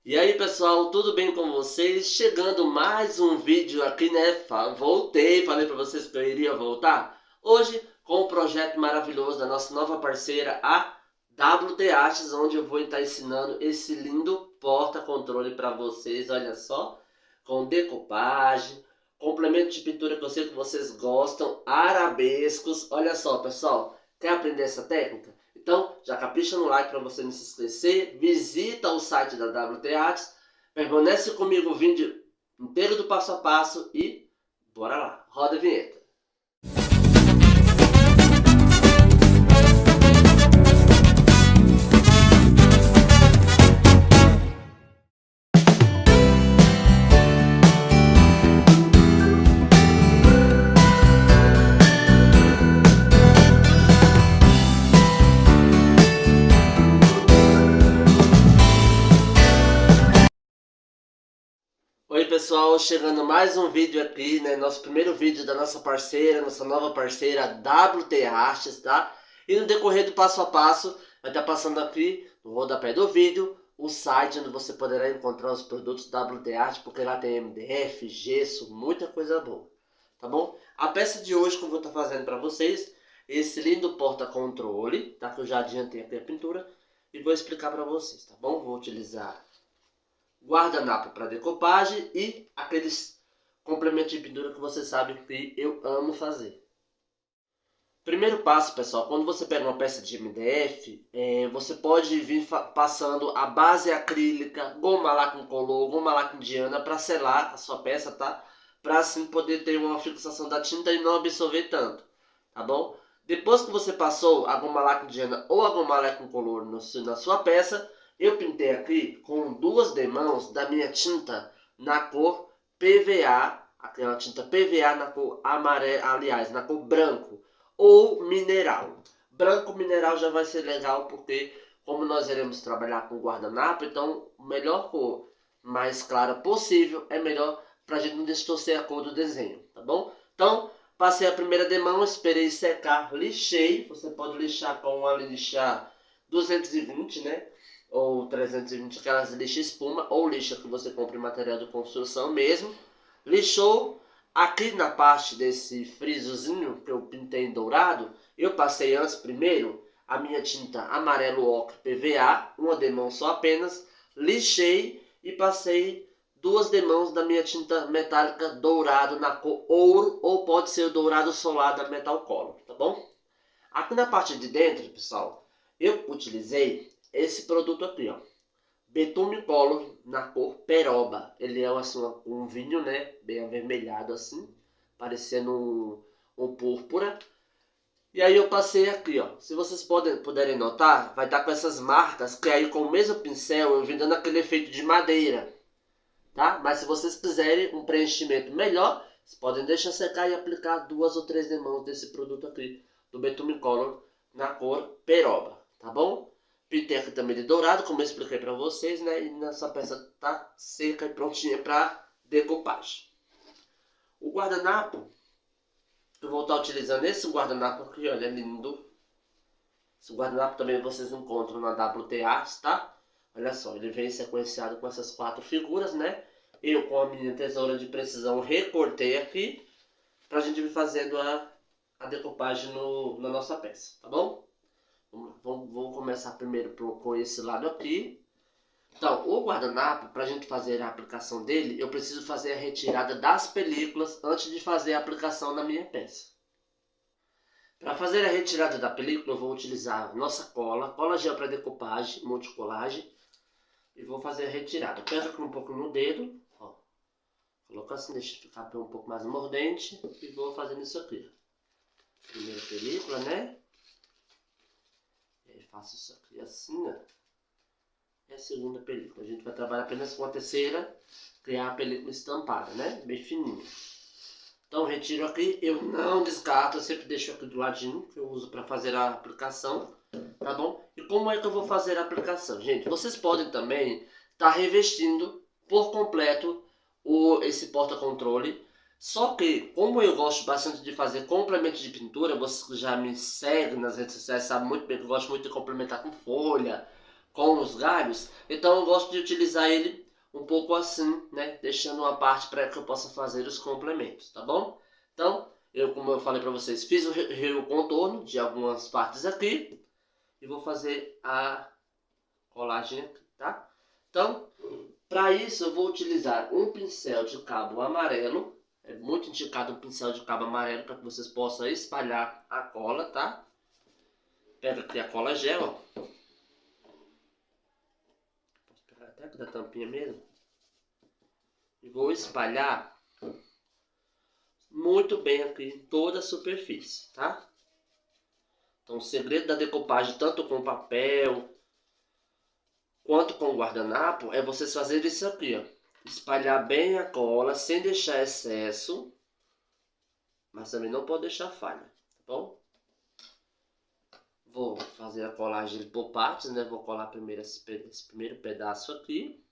E aí pessoal, tudo bem com vocês? Chegando mais um vídeo aqui, né? Voltei, falei para vocês que eu iria voltar. Hoje com um projeto maravilhoso da nossa nova parceira, a WT Artes, onde eu vou estar ensinando esse lindo porta-controle para vocês, olha só. Com decopagem, complemento de pintura que eu sei que vocês gostam, arabescos. Olha só pessoal, quer aprender essa técnica? Então, já capricha no like para você não se esquecer. Visita o site da WT Arts. Permanece comigo o vídeo inteiro do passo a passo e bora lá. Roda a vinheta. Oi pessoal, chegando mais um vídeo aqui, né? Nosso primeiro vídeo da nossa parceira, nossa nova parceira WT Artes, tá? E no decorrer do passo a passo, vai estar passando aqui no rodapé do vídeo o site onde você poderá encontrar os produtos WT Artes, porque lá tem MDF, gesso, muita coisa boa, tá bom? A peça de hoje que eu vou estar fazendo para vocês, esse lindo porta-controle, tá? Que eu já adiantei aqui a pintura e vou explicar para vocês, tá bom? Vou utilizar guardanapo para decopagem e aqueles complementos de pintura que você sabe que eu amo fazer. Primeiro passo, pessoal, quando você pega uma peça de MDF, você pode vir passando a base acrílica, goma lacricolor, goma lacridiana para selar a sua peça, tá? Para assim poder ter uma fixação da tinta e não absorver tanto, tá bom? Depois que você passou a goma lacridiana ou a goma lacricolor na sua peça, eu pintei aqui com duas demãos da minha tinta na cor PVA, aquela tinta PVA na cor amarelo, aliás, na cor branco ou mineral. Branco mineral já vai ser legal porque como nós iremos trabalhar com guardanapo, então a melhor cor mais clara possível é melhor para a gente não distorcer a cor do desenho, tá bom? Então passei a primeira demão, esperei secar, lixei. Você pode lixar com uma lixa 220, né? Ou 320, aquelas lixa espuma, ou lixa que você compra em material de construção mesmo. Lixou. Aqui na parte desse frisozinho que eu pintei em dourado, eu passei antes primeiro a minha tinta amarelo ocre PVA, uma demão só apenas, lixei e passei duas demãos da minha tinta metálica dourado na cor ouro, ou pode ser o dourado solar da Metal Color, tá bom? Aqui na parte de dentro, pessoal, eu utilizei esse produto aqui, ó. Betume Color na cor peroba. Ele é assim, um vinho, né? Bem avermelhado assim, parecendo um púrpura. E aí eu passei aqui, ó. Se vocês puderem notar, vai estar com essas marcas, que aí com o mesmo pincel eu vim dando aquele efeito de madeira, tá? Mas se vocês quiserem um preenchimento melhor, vocês podem deixar secar e aplicar duas ou três demãos desse produto aqui, do Betume Color na cor peroba, tá bom? Pintei aqui também de dourado, como eu expliquei para vocês, né? E nessa peça tá seca e prontinha para decopagem. O guardanapo, eu vou estar utilizando esse guardanapo aqui, olha, é lindo. Esse guardanapo também vocês encontram na WT Arts, tá? Olha só, ele vem sequenciado com essas quatro figuras, né? Eu com a minha tesoura de precisão recortei aqui pra gente vir fazendo a decopagem na nossa peça, tá bom? Vou começar primeiro com esse lado aqui. Então, o guardanapo, para a gente fazer a aplicação dele, eu preciso fazer a retirada das películas antes de fazer a aplicação na minha peça. Para fazer a retirada da película, eu vou utilizar nossa cola gel para decopagem, multicolagem, e vou fazer a retirada. Pega aqui um pouco no dedo, ó. Coloca assim, deixa ficar um pouco mais mordente, e vou fazendo isso aqui. Primeira película, né? Faço isso aqui assim, ó. É a segunda película. A gente vai trabalhar apenas com a terceira, criar a película estampada, né? Bem fininha. Então, retiro aqui. Eu não descarto, eu sempre deixo aqui do ladinho, que eu uso para fazer a aplicação, tá bom? E como é que eu vou fazer a aplicação? Gente, vocês podem também estar revestindo por completo esse porta-controle. Só que, como eu gosto bastante de fazer complemento de pintura, vocês que já me seguem nas redes sociais sabem muito bem que eu gosto muito de complementar com folha, com os galhos, então eu gosto de utilizar ele um pouco assim, né? Deixando uma parte para que eu possa fazer os complementos, tá bom? Então, como eu falei para vocês, fiz o contorno de algumas partes aqui e vou fazer a colagem aqui, tá? Então, para isso eu vou utilizar um pincel de cabo amarelo. É muito indicado um pincel de cabo amarelo para que vocês possam espalhar a cola, tá? Pega aqui a cola gel, ó. Posso pegar até aqui da tampinha mesmo. E vou espalhar muito bem aqui em toda a superfície, tá? Então o segredo da decopagem, tanto com papel quanto com guardanapo, é vocês fazerem isso aqui, ó. Espalhar bem a cola, sem deixar excesso, mas também não pode deixar falha, tá bom? Vou fazer a colagem por partes, né? Vou colar primeiro esse primeiro pedaço aqui.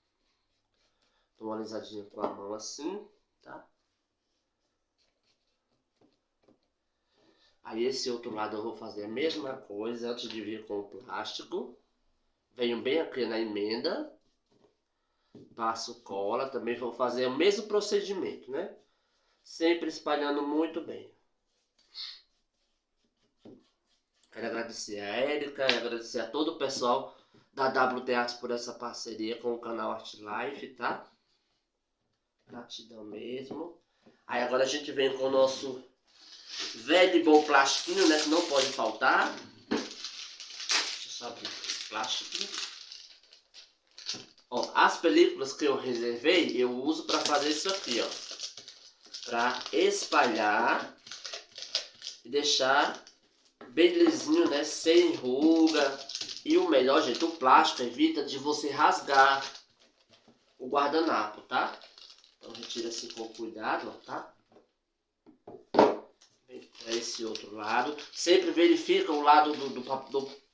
Dou uma alisadinha com a mão assim, tá? Aí esse outro lado eu vou fazer a mesma coisa antes de vir com o plástico. Venho bem aqui na emenda. Passo cola, também vou fazer o mesmo procedimento, né? Sempre espalhando muito bem. Quero agradecer a Érica e agradecer a todo o pessoal da WT Arts por essa parceria com o canal Art Life, tá? Gratidão mesmo. Aí agora a gente vem com o nosso velho e bom plastiquinho, né? Que não pode faltar. Deixa eu só abrir o plástico. Ó, as películas que eu reservei, eu uso para fazer isso aqui, ó. Para espalhar e deixar bem lisinho, né? Sem ruga. E o melhor, gente, o plástico evita de você rasgar o guardanapo, tá? Então retira assim com cuidado, ó, tá? Vem para esse outro lado. Sempre verifica o lado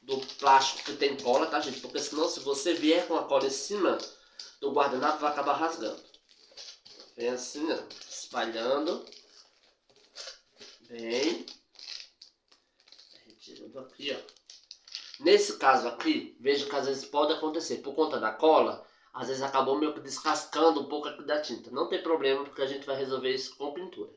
do plástico que tem cola, tá, gente? Porque senão, se você vier com a cola em cima do guardanapo, vai acabar rasgando. Vem assim, ó, espalhando. Bem. Retirando aqui, ó. Nesse caso aqui, vejo que às vezes pode acontecer, por conta da cola, às vezes acabou meio que descascando um pouco aqui da tinta. Não tem problema, porque a gente vai resolver isso com pintura.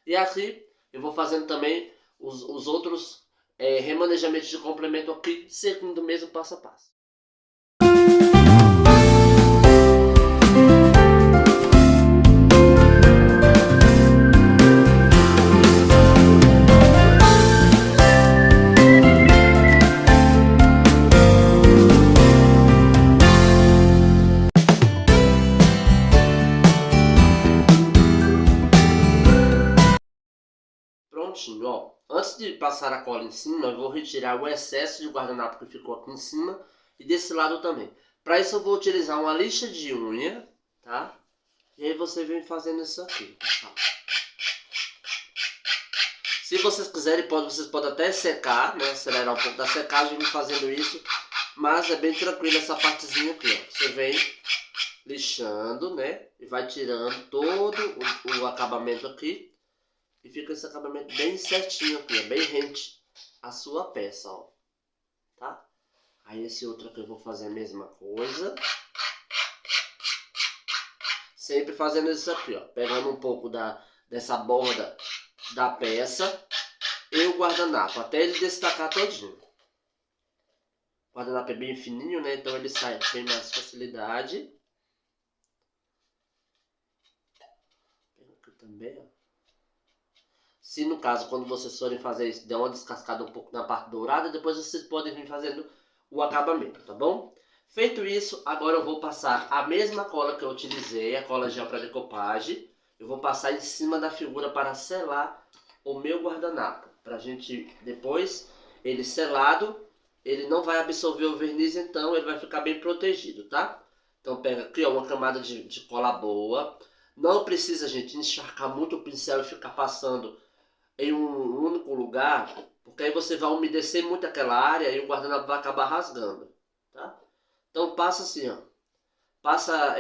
E aqui, eu vou fazendo também os outros remanejamentos de complemento aqui, seguindo o mesmo passo a passo. Prontinho, ó. Antes de passar a cola em cima, eu vou retirar o excesso de guardanapo que ficou aqui em cima e desse lado também. Para isso eu vou utilizar uma lixa de unha, tá? E aí você vem fazendo isso aqui, pessoal. Se vocês quiserem, vocês podem até secar, né? Acelerar um pouco da secagem e vir fazendo isso. Mas é bem tranquilo essa partezinha aqui, ó. Você vem lixando, né? E vai tirando todo o acabamento aqui. E fica esse acabamento bem certinho aqui, bem rente a sua peça, ó. Tá? Aí esse outro aqui eu vou fazer a mesma coisa. Sempre fazendo isso aqui, ó. Pegando um pouco dessa borda da peça e o guardanapo, até ele destacar todinho. O guardanapo é bem fininho, né? Então ele sai com mais facilidade. Pega aqui também, ó. Se no caso, quando vocês forem fazer isso, der uma descascada um pouco na parte dourada, depois vocês podem vir fazendo o acabamento, tá bom? Feito isso, agora eu vou passar a mesma cola que eu utilizei, a cola gel para decopagem. Eu vou passar em cima da figura para selar o meu guardanapo. Pra gente depois, ele selado, ele não vai absorver o verniz, então ele vai ficar bem protegido, tá? Então pega aqui, ó, uma camada de cola boa. Não precisa, gente, encharcar muito o pincel e ficar passando em um único lugar, porque aí você vai umedecer muito aquela área e o guardanapo vai acabar rasgando, tá? Então passa assim, ó, passa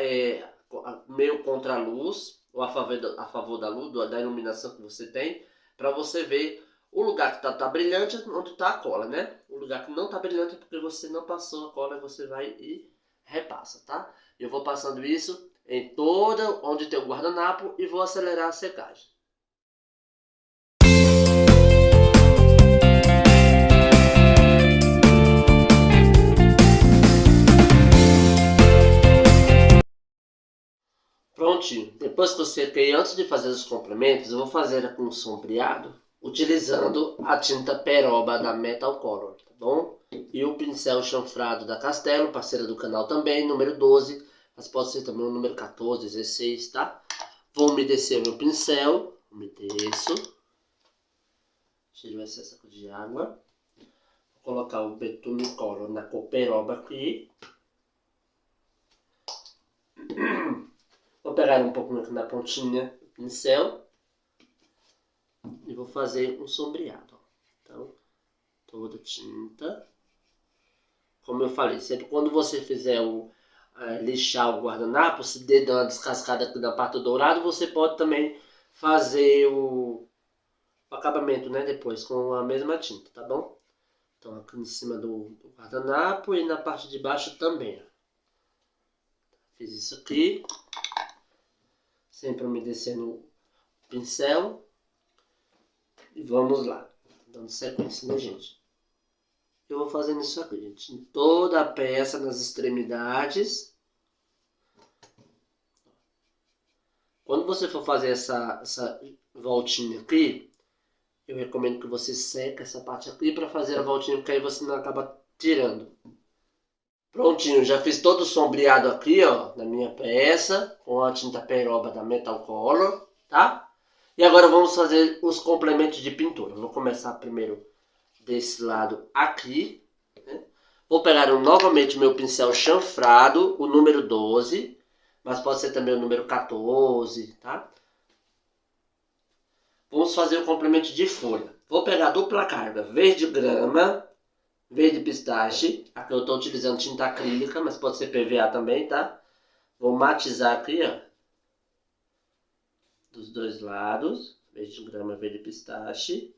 meio contra a luz, ou a favor da luz, da iluminação que você tem, para você ver O lugar que tá brilhante é onde tá a cola, né? O lugar que não tá brilhante é porque você não passou a cola e você vai e repassa, tá? Eu vou passando isso em toda onde tem o guardanapo e vou acelerar a secagem. Prontinho. Depois que eu sequei, antes de fazer os complementos, eu vou fazer aqui um sombreado utilizando a tinta peroba da Metal Color, tá bom? E o pincel chanfrado da Castelo, parceira do canal também, número 12, mas pode ser também o número 14, 16, tá? Vou umedecer meu pincel, umedeço, tiro o excesso de água, vou colocar o Betume Color na cor peroba aqui. Vou pegar um pouco na pontinha do pincel e vou fazer um sombreado. Então, toda a tinta. Como eu falei, sempre quando você fizer lixar o guardanapo, se der uma descascada aqui na parte dourada, você pode também fazer o acabamento, né, depois com a mesma tinta, tá bom? Então aqui em cima do guardanapo e na parte de baixo também. Fiz isso aqui. Sempre umedecendo o pincel. E vamos lá. Dando sequência, né, gente? Eu vou fazendo isso aqui, gente. Em toda a peça, nas extremidades. Quando você for fazer essa voltinha aqui, eu recomendo que você seque essa parte aqui para fazer a voltinha, porque aí você não acaba tirando. Prontinho, já fiz todo o sombreado aqui, ó, na minha peça, com a tinta peroba da Metal Color, tá? E agora vamos fazer os complementos de pintura. Vou começar primeiro desse lado aqui, né? Vou pegar novamente o meu pincel chanfrado, o número 12, mas pode ser também o número 14, tá? Vamos fazer o complemento de folha. Vou pegar a dupla carga verde grama, verde pistache. Aqui eu estou utilizando tinta acrílica, mas pode ser PVA também, tá? Vou matizar aqui, ó, dos dois lados. Verde grama, verde pistache.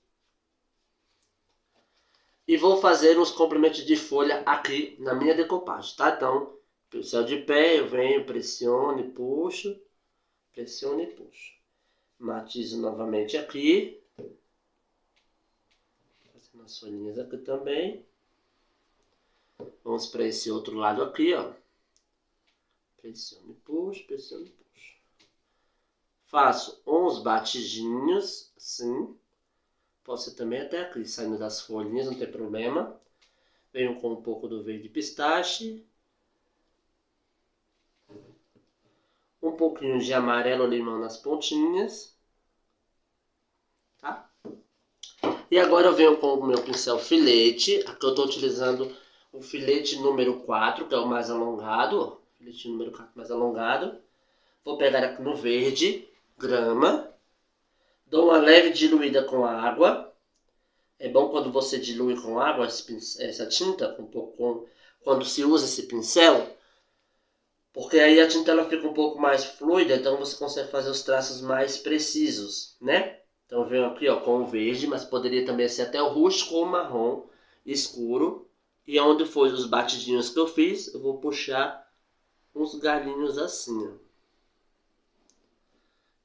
E vou fazer os complementos de folha aqui na minha decopagem, tá? Então, pincel de pé, eu venho, pressiono e puxo. Pressiono e puxo. Matizo novamente aqui. Fazendo as folhinhas aqui também. Vamos para esse outro lado aqui, ó. Pressiono e puxo, pressiono e puxo. Faço uns batidinhos, assim. Pode ser também até aqui, saindo das folhinhas, não tem problema. Venho com um pouco do verde pistache. Um pouquinho de amarelo limão nas pontinhas. Tá? E agora eu venho com o meu pincel filete. Aqui eu estou utilizando o filete número 4, que é o mais alongado. Filete número 4 mais alongado. Vou pegar aqui no verde, grama. Dou uma leve diluída com água. É bom quando você dilui com água essa tinta, quando se usa esse pincel, porque aí a tinta ela fica um pouco mais fluida, então você consegue fazer os traços mais precisos, né? Então eu venho aqui, ó, com o verde, mas poderia também ser até o rústico ou marrom escuro. E onde foi os batidinhos que eu fiz, eu vou puxar uns galinhos assim, ó.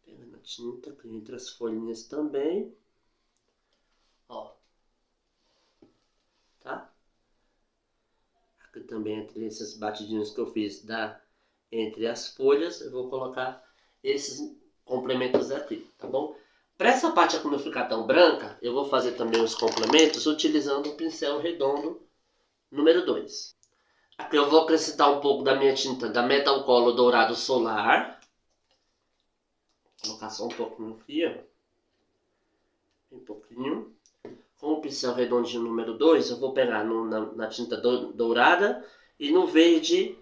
Pegando a tinta aqui entre as folhinhas também. Ó. Tá? Aqui também entre esses batidinhos que eu fiz entre as folhas, eu vou colocar esses complementos aqui, tá bom? Para essa parte aqui não ficar tão branca, eu vou fazer também os complementos utilizando o pincel redondo número 2. Aqui eu vou acrescentar um pouco da minha tinta da Metal Color Dourado Solar. Vou colocar só um pouquinho aqui, ó. Um pouquinho. Com o pincel redondinho número 2, eu vou pegar na tinta dourada e no verde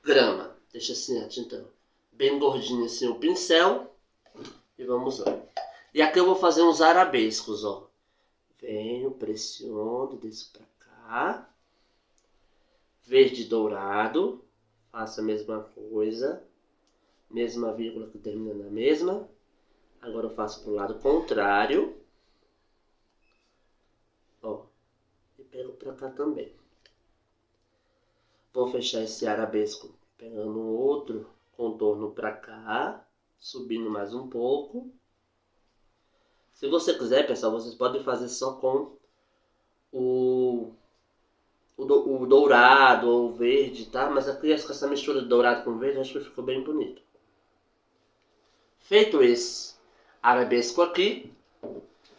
grama. Deixa assim a tinta bem gordinha assim o pincel. E vamos lá. E aqui eu vou fazer uns arabescos, ó. Venho, pressiono, desço pra cá. Verde dourado. Faço a mesma coisa. Mesma vírgula que termina na mesma. Agora eu faço pro lado contrário. pego pra cá também. Vou fechar esse arabesco pegando outro contorno pra cá, subindo mais um pouco. Se você quiser, pessoal, vocês podem fazer só com o dourado ou o verde, tá? Mas aqui com essa mistura de dourado com verde, acho que ficou bem bonito. Feito esse arabesco aqui,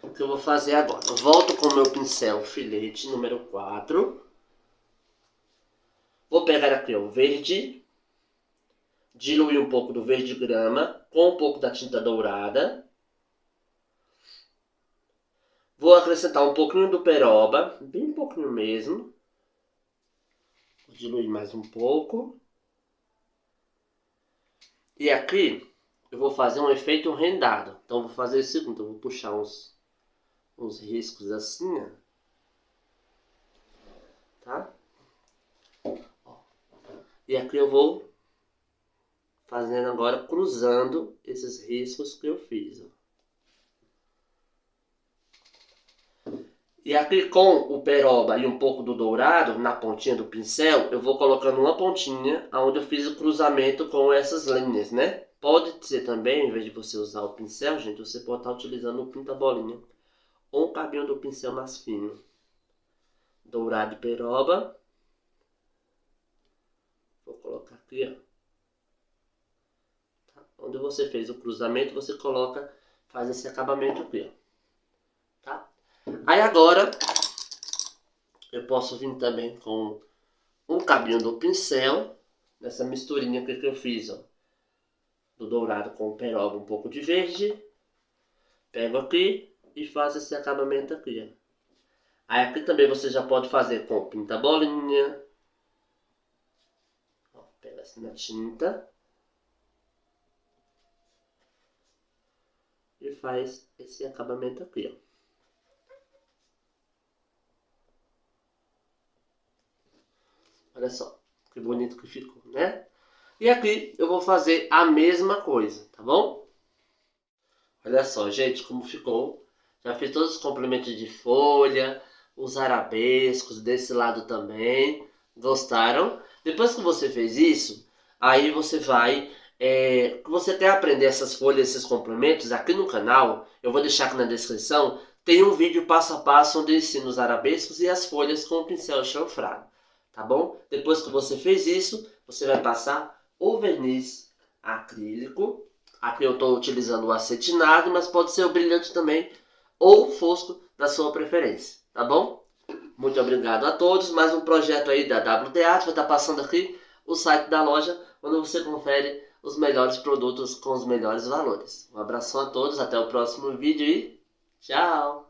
o que eu vou fazer agora? Eu volto com o meu pincel filete número 4. Vou pegar aqui o verde, diluir um pouco do verde grama com um pouco da tinta dourada. Vou acrescentar um pouquinho do peroba, bem pouquinho mesmo. Vou diluir mais um pouco. E aqui eu vou fazer um efeito rendado. Então vou fazer o seguinte, eu vou puxar uns riscos assim, ó. Tá? E aqui eu vou fazendo agora, cruzando esses riscos que eu fiz, ó. E aqui com o peroba e um pouco do dourado na pontinha do pincel, eu vou colocando uma pontinha onde eu fiz o cruzamento com essas linhas, né? Pode ser também, em vez de você usar o pincel, gente, você pode estar utilizando o pinta-bolinha ou um cabinho do pincel mais fino. Dourado e peroba. Vou colocar aqui, ó. Tá? Onde você fez o cruzamento, você coloca, faz esse acabamento aqui, ó. Tá? Aí agora, eu posso vir também com um cabinho do pincel, nessa misturinha que eu fiz, ó. Do dourado com o peroba, um pouco de verde. Pego aqui e faço esse acabamento aqui, ó. Aí aqui também você já pode fazer com pinta-bolinha. Pega assim na tinta. E faz esse acabamento aqui, ó. Olha só, que bonito que ficou, né? E aqui eu vou fazer a mesma coisa, tá bom? Olha só, gente, como ficou. Já fiz todos os complementos de folha, os arabescos desse lado também. Gostaram? Depois que você fez isso, aí você vai... você quer aprender essas folhas, esses complementos, aqui no canal, eu vou deixar aqui na descrição, tem um vídeo passo a passo onde eu ensino os arabescos e as folhas com o pincel chanfrado. Tá bom? Depois que você fez isso, você vai passar o verniz acrílico. Aqui eu estou utilizando o acetinado, mas pode ser o brilhante também, ou o fosco da sua preferência. Tá bom? Muito obrigado a todos. Mais um projeto aí da WT Art. Vai estar passando aqui o site da loja, onde você confere os melhores produtos com os melhores valores. Um abração a todos, até o próximo vídeo e tchau!